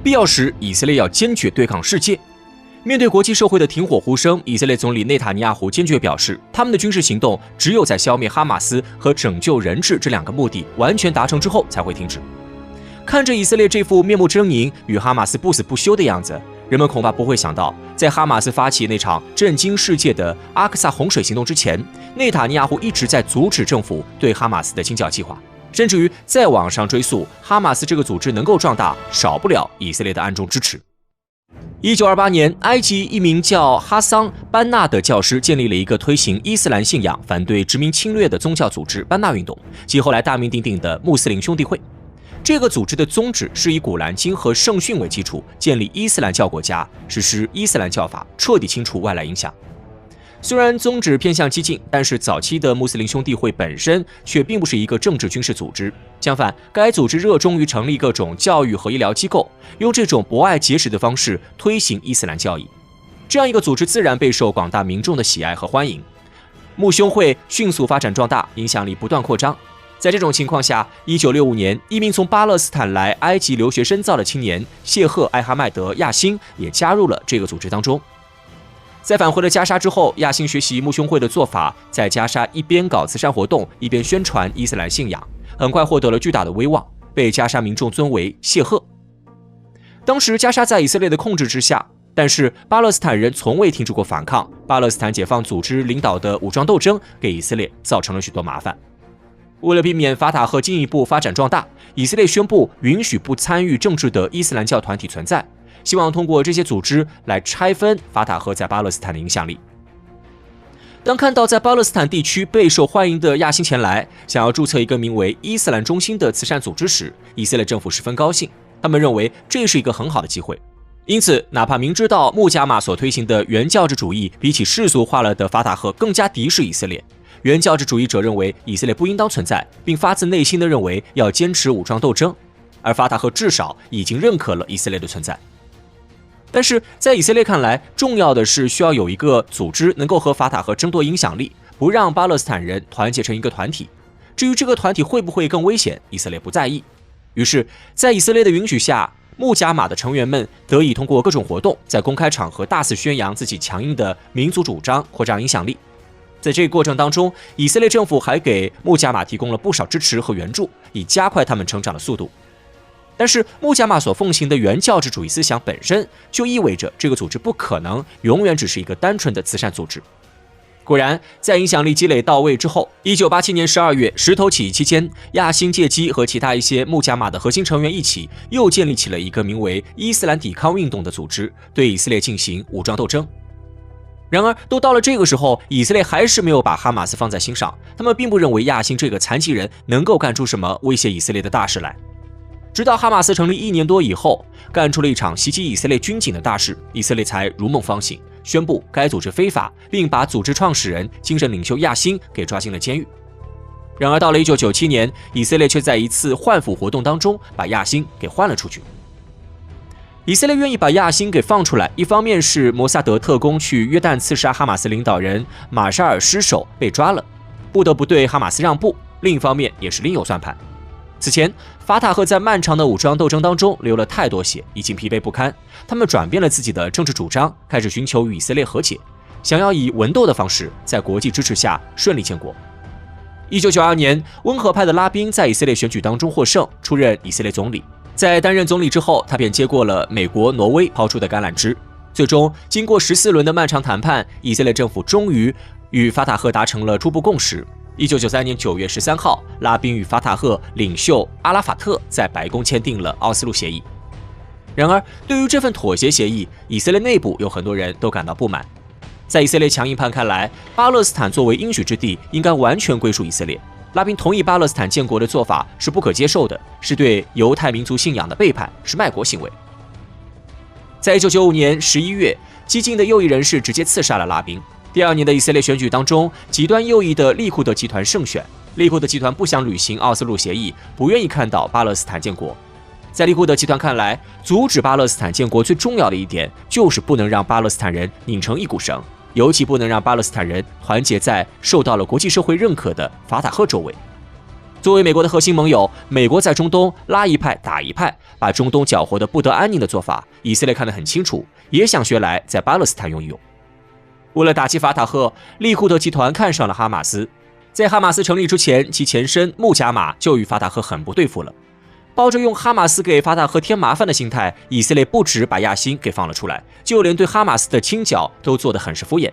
必要时以色列要坚决对抗世界。面对国际社会的停火呼声，以色列总理内塔尼亚胡坚决表示，他们的军事行动只有在消灭哈马斯和拯救人质这2个目的完全达成之后才会停止。看着以色列这副面目狰狞、与哈马斯不死不休的样子，人们恐怕不会想到，在哈马斯发起那场震惊世界的阿克萨洪水行动之前，内塔尼亚胡一直在阻止政府对哈马斯的清剿计划，甚至于再往上追溯，哈马斯这个组织能够壮大，少不了以色列的暗中支持。1928年，埃及一名叫哈桑·班纳的教师建立了一个推行伊斯兰信仰、反对殖民侵略的宗教组织——班纳运动，即后来大名鼎鼎的穆斯林兄弟会。这个组织的宗旨是以古兰经和圣训为基础，建立伊斯兰教国家，实施伊斯兰教法，彻底清除外来影响。虽然宗旨偏向激进，但是早期的穆斯林兄弟会本身却并不是一个政治军事组织。相反，该组织热衷于成立各种教育和医疗机构，用这种博爱结识的方式推行伊斯兰教义。这样一个组织自然备受广大民众的喜爱和欢迎。穆兄会迅速发展壮大，影响力不断扩张。在这种情况下，1965年，一名从巴勒斯坦来埃及留学深造的青年谢赫·艾哈迈德·亚辛也加入了这个组织当中。在返回了加沙之后，亚辛学习穆兄会的做法，在加沙一边搞慈善活动，一边宣传伊斯兰信仰，很快获得了巨大的威望，被加沙民众尊为谢赫。当时加沙在以色列的控制之下，但是巴勒斯坦人从未停止过反抗，巴勒斯坦解放组织领导的武装斗争给以色列造成了许多麻烦。为了避免法塔赫进一步发展壮大，以色列宣布允许不参与政治的伊斯兰教团体存在，希望通过这些组织来拆分法塔赫在巴勒斯坦的影响力。当看到在巴勒斯坦地区备受欢迎的亚辛前来，想要注册一个名为伊斯兰中心的慈善组织时，以色列政府十分高兴，他们认为这是一个很好的机会。因此，哪怕明知道穆加马所推行的原教旨主义比起世俗化了的法塔赫更加敌视以色列，原教旨主义者认为以色列不应当存在，并发自内心地认为要坚持武装斗争，而法塔赫至少已经认可了以色列的存在。但是在以色列看来，重要的是需要有一个组织能够和法塔赫争夺影响力，不让巴勒斯坦人团结成一个团体。至于这个团体会不会更危险，以色列不在意。于是，在以色列的允许下，穆加马的成员们得以通过各种活动，在公开场合大肆宣扬自己强硬的民族主张，扩张影响力。在这个过程当中，以色列政府还给穆加马提供了不少支持和援助，以加快他们成长的速度。但是穆加马所奉行的原教旨主义思想本身就意味着这个组织不可能永远只是一个单纯的慈善组织。果然，在影响力积累到位之后，1987年12月石头起义期间，亚辛借机和其他一些穆加马的核心成员一起，又建立起了一个名为伊斯兰抵抗运动的组织，对以色列进行武装斗争。然而，都到了这个时候，以色列还是没有把哈马斯放在心上，他们并不认为亚辛这个残疾人能够干出什么威胁以色列的大事来。直到哈马斯成立1年多以后，干出了一场袭击以色列军警的大事，以色列才如梦方醒，宣布该组织非法，并把组织创始人、精神领袖亚辛给抓进了监狱。然而到了1997年，以色列却在一次换俘活动当中把亚辛给换了出去。以色列愿意把亚辛给放出来，一方面是摩萨德特工去约旦刺杀哈马斯领导人马沙尔失手被抓了，不得不对哈马斯让步；另一方面也是另有算盘。此前，法塔赫在漫长的武装斗争当中流了太多血，已经疲惫不堪。他们转变了自己的政治主张，开始寻求与以色列和解，想要以文斗的方式在国际支持下顺利建国。1992年，温和派的拉宾在以色列选举当中获胜，出任以色列总理。在担任总理之后，他便接过了美国、挪威抛出的橄榄枝。最终，经过14轮的漫长谈判，以色列政府终于与法塔赫达成了初步共识。1993年9月13号，拉宾与法塔赫领袖阿拉法特在白宫签订了奥斯陆协议。然而，对于这份妥协协议，以色列内部有很多人都感到不满。在以色列强硬派看来，巴勒斯坦作为应许之地，应该完全归属以色列。拉宾同意巴勒斯坦建国的做法是不可接受的，是对犹太民族信仰的背叛，是卖国行为。在1995年11月，激进的右翼人士直接刺杀了拉宾。第2年的以色列选举当中，极端右翼的利库德集团胜选。利库德集团不想履行奥斯陆协议，不愿意看到巴勒斯坦建国。在利库德集团看来，阻止巴勒斯坦建国最重要的一点，就是不能让巴勒斯坦人拧成一股绳，尤其不能让巴勒斯坦人团结在受到了国际社会认可的法塔赫周围。作为美国的核心盟友，美国在中东拉一派打一派，把中东搅和得不得安宁的做法，以色列看得很清楚，也想学来在巴勒斯坦用一用。为了打击法塔赫，利库德集团看上了哈马斯。在哈马斯成立之前，其前身穆加马就与法塔赫很不对付了。抱着用哈马斯给法塔赫添麻烦的心态，以色列不止把亚辛给放了出来，就连对哈马斯的清剿都做得很是敷衍。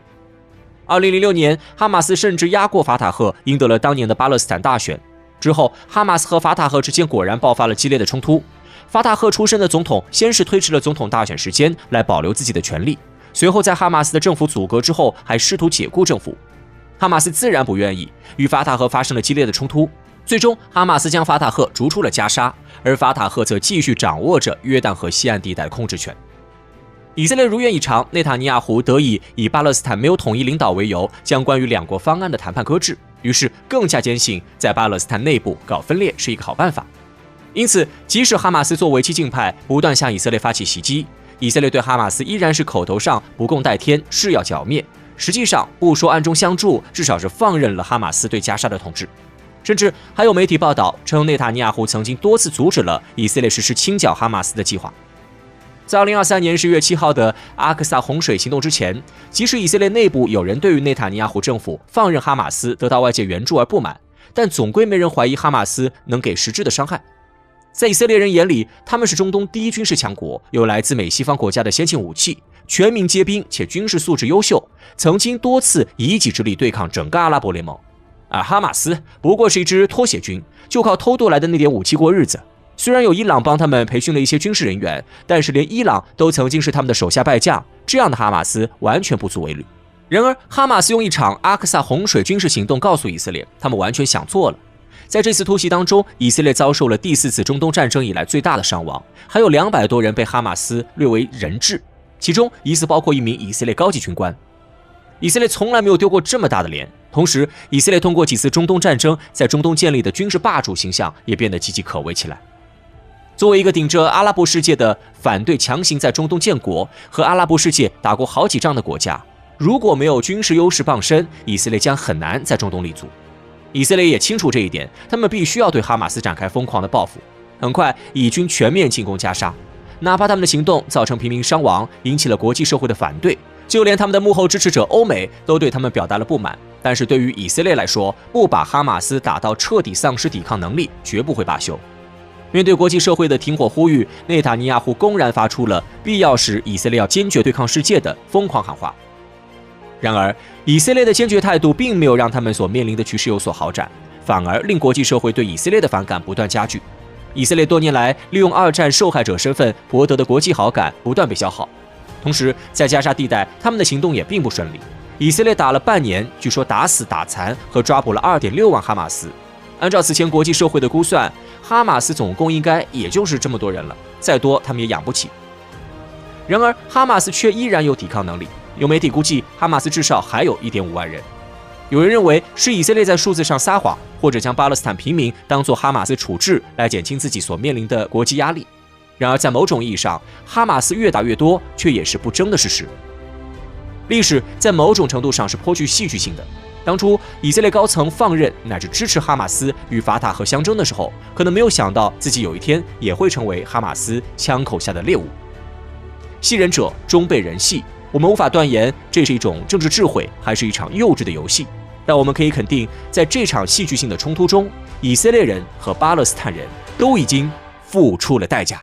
2006年，哈马斯甚至压过法塔赫，赢得了当年的巴勒斯坦大选。之后，哈马斯和法塔赫之间果然爆发了激烈的冲突。法塔赫出身的总统先是推迟了总统大选时间，来保留自己的权利。随后，在哈马斯的政府阻隔之后，还试图解雇政府。哈马斯自然不愿意，与法塔赫发生了激烈的冲突。最终，哈马斯将法塔赫逐出了加沙，而法塔赫则继续掌握着约旦河西岸地带的控制权。以色列如愿以偿，内塔尼亚胡得以巴勒斯坦没有统一领导为由，将关于两国方案的谈判搁置。于是更加坚信，在巴勒斯坦内部搞分裂是一个好办法。因此，即使哈马斯作为激进派不断向以色列发起袭击，以色列对哈马斯依然是口头上不共戴天，誓要剿灭，实际上不说暗中相助，至少是放任了哈马斯对加沙的统治。甚至还有媒体报道称，内塔尼亚胡曾经多次阻止了以色列实施清剿哈马斯的计划。在2023年10月7号的阿克萨洪水行动之前，即使以色列内部有人对于内塔尼亚胡政府放任哈马斯得到外界援助而不满，但总归没人怀疑哈马斯能给实质的伤害。在以色列人眼里，他们是中东第一军事强国，有来自美西方国家的先进武器，全民皆兵且军事素质优秀，曾经多次以一己之力对抗整个阿拉伯联盟。而哈马斯不过是一支拖鞋军，就靠偷渡来的那点武器过日子。虽然有伊朗帮他们培训了一些军事人员，但是连伊朗都曾经是他们的手下败将，这样的哈马斯完全不足为虑。然而，哈马斯用一场阿克萨洪水军事行动告诉以色列，他们完全想错了。在这次突袭当中，以色列遭受了第4次中东战争以来最大的伤亡，还有200多人被哈马斯掠为人质，其中疑似包括一名以色列高级军官。以色列从来没有丢过这么大的脸。同时，以色列通过几次中东战争，在中东建立的军事霸主形象也变得岌岌可危起来。作为一个顶着阿拉伯世界的反对强行在中东建国，和阿拉伯世界打过好几仗的国家，如果没有军事优势傍身，以色列将很难在中东立足。以色列也清楚这一点，他们必须要对哈马斯展开疯狂的报复。很快，以军全面进攻加沙，哪怕他们的行动造成平民伤亡，引起了国际社会的反对，就连他们的幕后支持者欧美都对他们表达了不满。但是对于以色列来说，不把哈马斯打到彻底丧失抵抗能力，绝不会罢休。面对国际社会的停火呼吁，内塔尼亚胡公然发出了必要时以色列要坚决对抗世界的疯狂喊话。然而，以色列的坚决态度并没有让他们所面临的局势有所好转，反而令国际社会对以色列的反感不断加剧。以色列多年来利用2战受害者身份博得的国际好感不断被消耗。同时，在加沙地带，他们的行动也并不顺利。以色列打了半年，据说打死、打残和抓捕了2.6万哈马斯。按照此前国际社会的估算，哈马斯总共应该也就是这么多人了，再多他们也养不起。然而，哈马斯却依然有抵抗能力。有媒体估计，哈马斯至少还有1.5万人。有人认为是以色列在数字上撒谎，或者将巴勒斯坦平民当作哈马斯处置，来减轻自己所面临的国际压力。然而，在某种意义上，哈马斯越打越多，却也是不争的事实。历史在某种程度上是颇具戏剧性的。当初以色列高层放任乃至支持哈马斯与法塔赫相争的时候，可能没有想到自己有一天也会成为哈马斯枪口下的猎物。戏人者终被人戏，我们无法断言这是一种政治智慧，还是一场幼稚的游戏。但我们可以肯定，在这场戏剧性的冲突中，以色列人和巴勒斯坦人都已经付出了代价。